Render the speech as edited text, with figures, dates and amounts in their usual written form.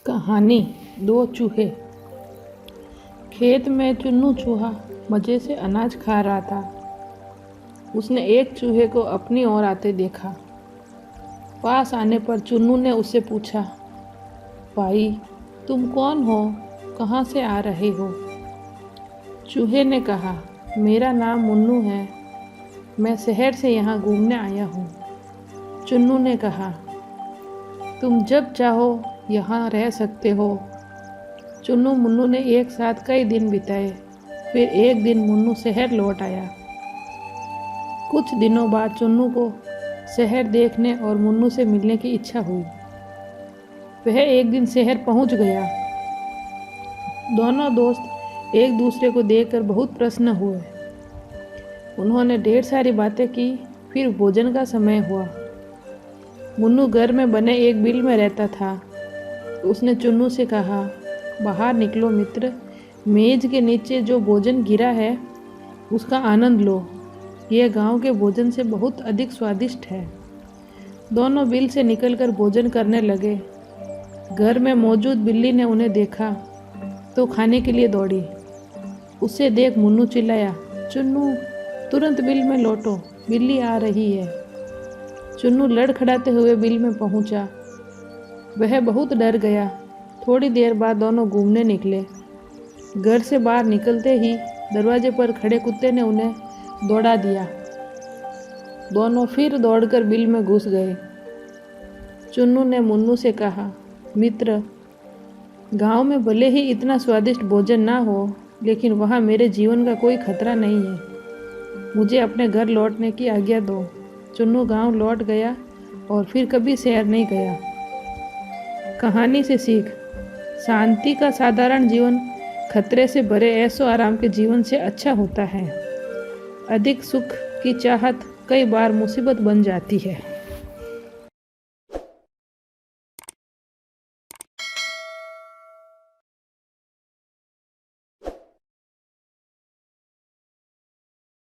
कहानी दो चूहे। खेत में चुन्नू चूहा मज़े से अनाज खा रहा था। उसने एक चूहे को अपनी ओर आते देखा। पास आने पर चुन्नू ने उससे पूछा, भाई तुम कौन हो, कहाँ से आ रहे हो? चूहे ने कहा, मेरा नाम मुन्नू है, मैं शहर से यहाँ घूमने आया हूँ। चुन्नू ने कहा, तुम जब चाहो यहाँ रह सकते हो। चुन्नू मुन्नू ने एक साथ कई दिन बिताए। फिर एक दिन मुन्नू शहर लौट आया। कुछ दिनों बाद चुन्नू को शहर देखने और मुन्नू से मिलने की इच्छा हुई। वह एक दिन शहर पहुंच गया। दोनों दोस्त एक दूसरे को देखकर बहुत प्रसन्न हुए। उन्होंने ढेर सारी बातें की। फिर भोजन का समय हुआ। मुन्नू घर में बने एक बिल में रहता था। उसने चुन्नू से कहा, बाहर निकलो मित्र, मेज के नीचे जो भोजन गिरा है उसका आनंद लो। यह गांव के भोजन से बहुत अधिक स्वादिष्ट है। दोनों बिल से निकलकर भोजन करने लगे। घर में मौजूद बिल्ली ने उन्हें देखा तो खाने के लिए दौड़ी। उसे देख मुन्नू चिल्लाया, चुन्नू तुरंत बिल में लौटो, बिल्ली आ रही है। चुन्नू लड़खड़ाते हुए बिल में पहुंचा। वह बहुत डर गया। थोड़ी देर बाद दोनों घूमने निकले। घर से बाहर निकलते ही दरवाजे पर खड़े कुत्ते ने उन्हें दौड़ा दिया। दोनों फिर दौड़कर बिल में घुस गए। चुन्नू ने मुन्नू से कहा, मित्र, गांव में भले ही इतना स्वादिष्ट भोजन ना हो, लेकिन वहाँ मेरे जीवन का कोई खतरा नहीं है। मुझे अपने घर लौटने की आज्ञा दो। चुन्नू गांव लौट गया और फिर कभी शहर नहीं गया। कहानी से सीख, शांति का साधारण जीवन खतरे से भरे ऐशो आराम के जीवन से अच्छा होता है। अधिक सुख की चाहत कई बार मुसीबत बन जाती है।